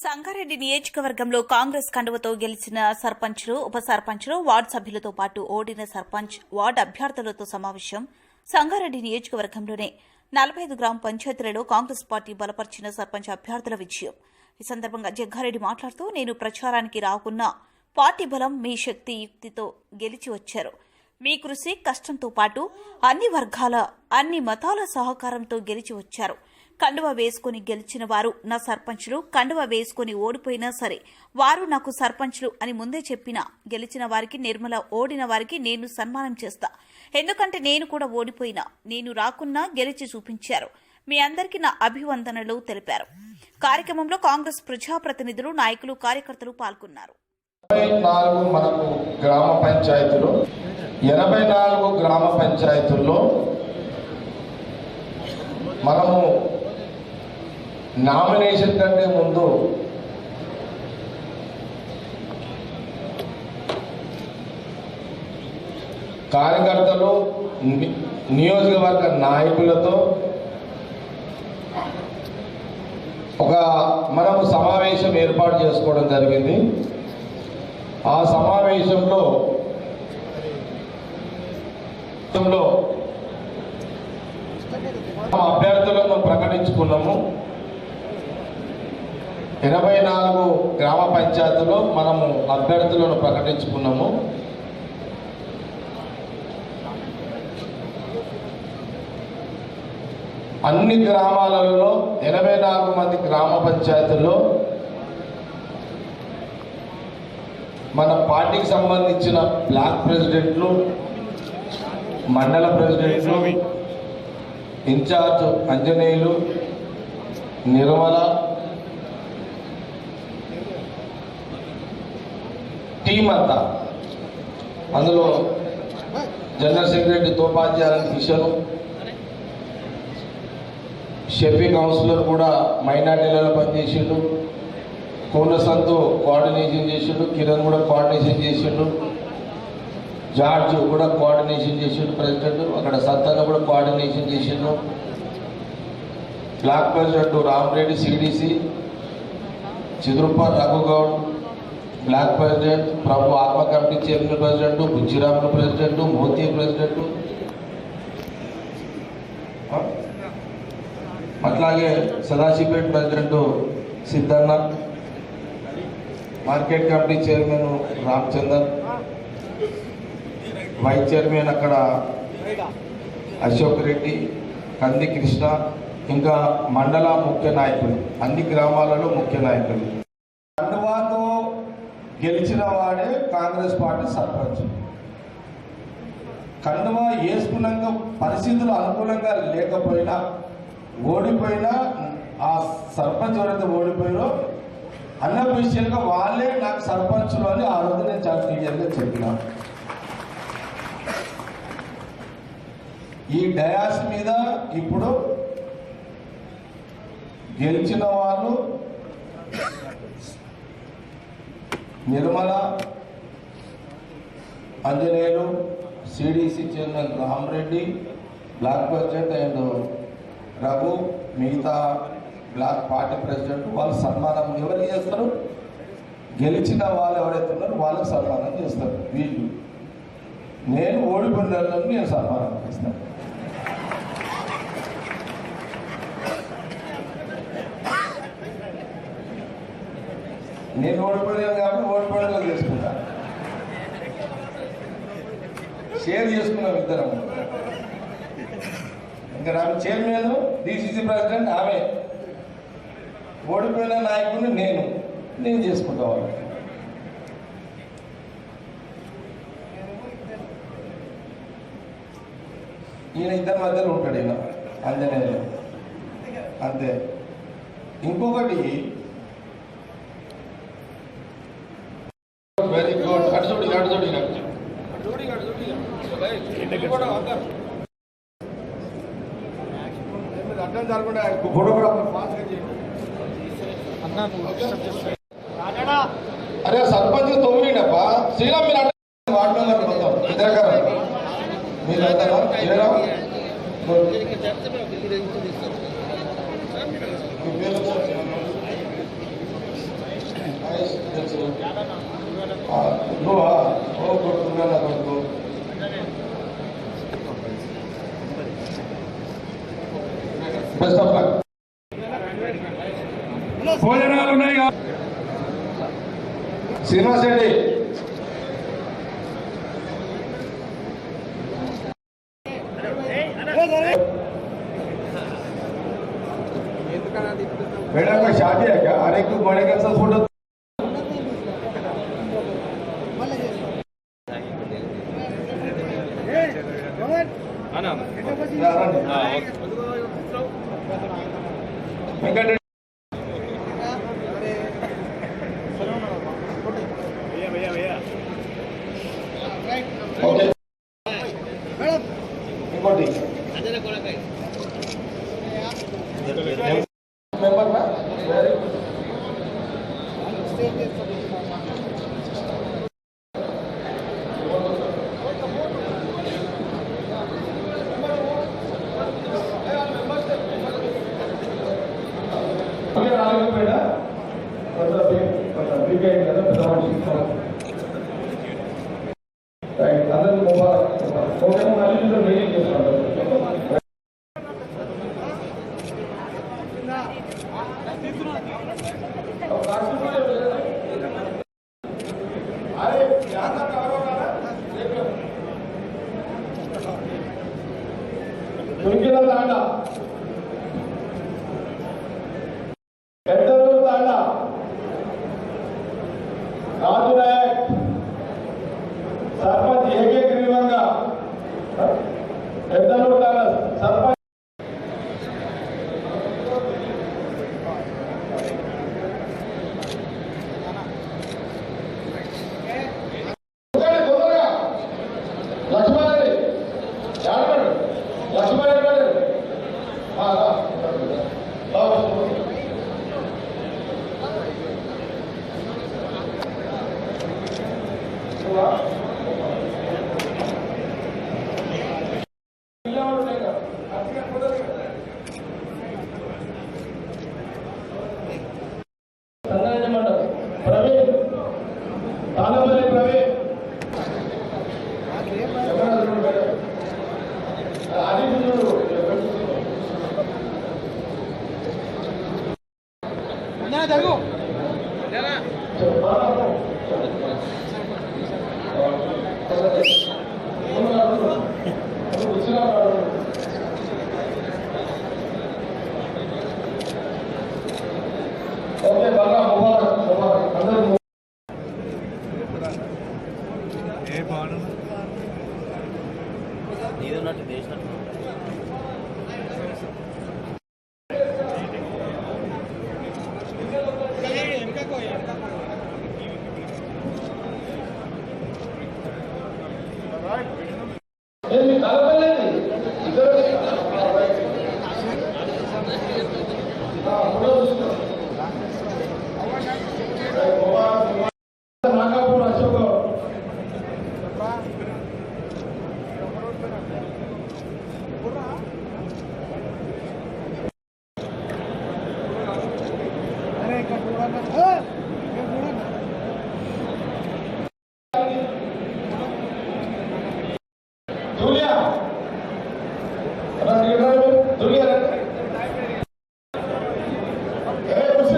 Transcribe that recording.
సంగారెడ్డి నియోజకవర్గంలో కాంగ్రెస్ కండువతో గెలిచిన సర్పంచ్లు, ఉప సర్పంచ్లు, వార్డు సభ్యులతో పాటు ఓడిన సర్పంచ్, వార్డు అభ్యర్థులతో సమావేశం సంగారెడ్డి నియోజకవర్గంలోనే 45 గ్రామ పంచాయతీలలో కాంగ్రెస్ పార్టీ బలపరిచిన సర్పంచ్ అభ్యర్థుల విజయం. ఈ సందర్భంగా జగ్గారెడ్డి మాట్లాడుతూ, నేను ప్రచారానికి రాకున్నా పార్టీ బలం, మీ శక్తి, యుక్తితో గెలిచి వచ్చారు. మీ కృషి, కష్టంతో పాటు అన్ని వర్గాల, అన్ని మతాల సహకారంతో గెలిచి వచ్చారు. కండువ వేసుకుని గెలిచిన వారు నా సర్పంచ్లు, కండువ వేసుకుని ఓడిపోయినా సరే వారు నాకు సర్పంచ్లు అని ముందే చెప్పినా గెలిచిన వారికి, నిర్మల ఓడిన వారికి నేను సన్మానం చేస్తా. ఎందుకంటే నేను కూడా ఓడిపోయినా, నేను రాకున్నా గెలిచి చూపించారు. మీ అందరికీ నా అభివందనలు తెలిపారు. కార్యక్రమంలో కాంగ్రెస్ ప్రజాప్రతినిధులు, నాయకులు, కార్యకర్తలు పాల్గొన్నారు. 84 మనకు గ్రామ పంచాయతీలు, 84 గ్రామ పంచాయతీల్లో మనము నామినేషన్ కంటే ముందు కార్యకర్తలు, నియోజకవర్గ నాయకులతో మనము సమావేశం ఏర్పాటు చేసుకోవడం జరిగింది. ఆ సమావేశంలో అభ్యర్థులను ప్రకటించుకున్నాము. 84 గ్రామ పంచాయతీలో మనము అభ్యర్థులను ప్రకటించుకున్నాము. అన్ని గ్రామాలలో 84 మంది గ్రామ పంచాయతీల్లో మన పార్టీకి సంబంధించిన బ్లాక్ ప్రెసిడెంట్లు, మండల ప్రెసిడెంట్లు, ఇన్ఛార్జ్ అంజనేయులు, నిర్మల, టీం అంతా, అందులో జనరల్ సెక్రటరీ తోపాధ్యాయుల కిషన్, షెఫీ కౌన్సిలర్ కూడా మైనార్టీలలో పనిచేసిండు, కోన సంతు కోఆర్డినేషన్ చేసిండు, కిరణ్ కూడా కోఆర్డినేషన్ చేసిండు, జార్జ్ కూడా కోఆర్డినేషన్ చేసిండు, ప్రెసిడెంట్ అక్కడ సత్తన్న కూడా కోఆర్డినేషన్ చేసిండు, block president Ramareddy CDC, Chiduruppa Raghugoud block president, Prabhu ATMA committee chairman president, Bujjiramulu president, Moti president, అట్లాగే Sadasivpet president Siddanna, market committee chairman Ramachandar, vice chairman అక్కడ అశోక్ రెడ్డి, కంది కృష్ణ, ఇంకా మండల ముఖ్య నాయకులు, అన్ని గ్రామాలలో ముఖ్య నాయకులు. కండువాతో గెలిచిన వాడే కాంగ్రెస్ పార్టీ సర్పంచ్. కండువా వేసుకున్నాక పరిస్థితులు అనుకూలంగా లేకపోయినా, ఓడిపోయినా, ఆ సర్పంచ్ ఎవరైతే ఓడిపోయినో అన్అఫీషియల్గా వాళ్ళే నాకు సర్పంచులు అని ఆ రోజు నేను చాలా క్లియర్గా చెప్పిన. ఈ డయాస్ మీద ఇప్పుడు గెలిచిన వాళ్ళు Nirmala, Anjaneyulu, CDC chairman Rama Reddy, block president and Raghu, మిగతా బ్లాక్ పార్టీ ప్రెసిడెంట్ వాళ్ళు సన్మానం ఎవరు చేస్తారు? గెలిచిన వాళ్ళు ఎవరైతే ఉన్నారో వాళ్ళకి సన్మానం చేస్తారు. వీళ్ళు నేను ఓడిపోయిన వాళ్ళని నేను సన్మానం చేస్తాను. నేను ఓడిపోయాను కాబట్టి ఓడిపోయేలా చేసుకుంటా, షేర్ చేసుకున్నాం ఇద్దరం. ఇంకా ఆమె చైర్మన్, డిసిసి ప్రెసిడెంట్ ఆమె, ఓడిపోయిన నాయకుడిని నేను చేసుకుంటా. వాళ్ళకి ఈయన ఇద్దరి మధ్యలో ఉంటాడు, ఈయన అంజనేయులు అంతే. ఇంకొకటి వెరీ గుడ్, అడుచోడి అరే సర్పంచ్ 9 శ్రీరామ్ మీరు వార్డు మెంబర్ మొత్తం ఇద్దరు మీరు తెలుసు నువ్వా ఓ కొడుకున్నా నా కొడుకు బెస్ట్ ఆఫ్ లక్. భోజనాలు ఉన్నాయి. శ్రీనివాస్ రెడ్డి बेटा कोई शादी है क्या? अरे क्यों बड़े के साथ फोटो वेंकट ओके इंकोटी मेंबर ना वेरी अगर आगे बेटा मतलब बिग है కదా పెద్ద మనిషి రైట్ అందరికీ ముబారక్ ఓకే మళ్ళీ మీటింగ్ చేస్తాను अरे यहाँ तक होगा ना దుర్గిల తాండ పెద్దూరు తాండ రాజు నాయక్ సర్పంచ్ ఏకగ్రీవంగా పెద్దూరు తాండ సర్పంచ్ లక్ష్మారెడ్డి లక్ష్మారెడ్డి సంగారెడ్డి మండలం ప్రవీణ్ తాళపల్లి ప్రవీణ్ జరుగు ఓకే బాగా ముబారక్ అందరూ ఏ పాడు నీదన్నట్టు చేసినట్టు ఏమి కలపలేదు ఇద్దరు నాగాపూర్ అశోక్ జూలియా జూలియా ఏ కుర్చీ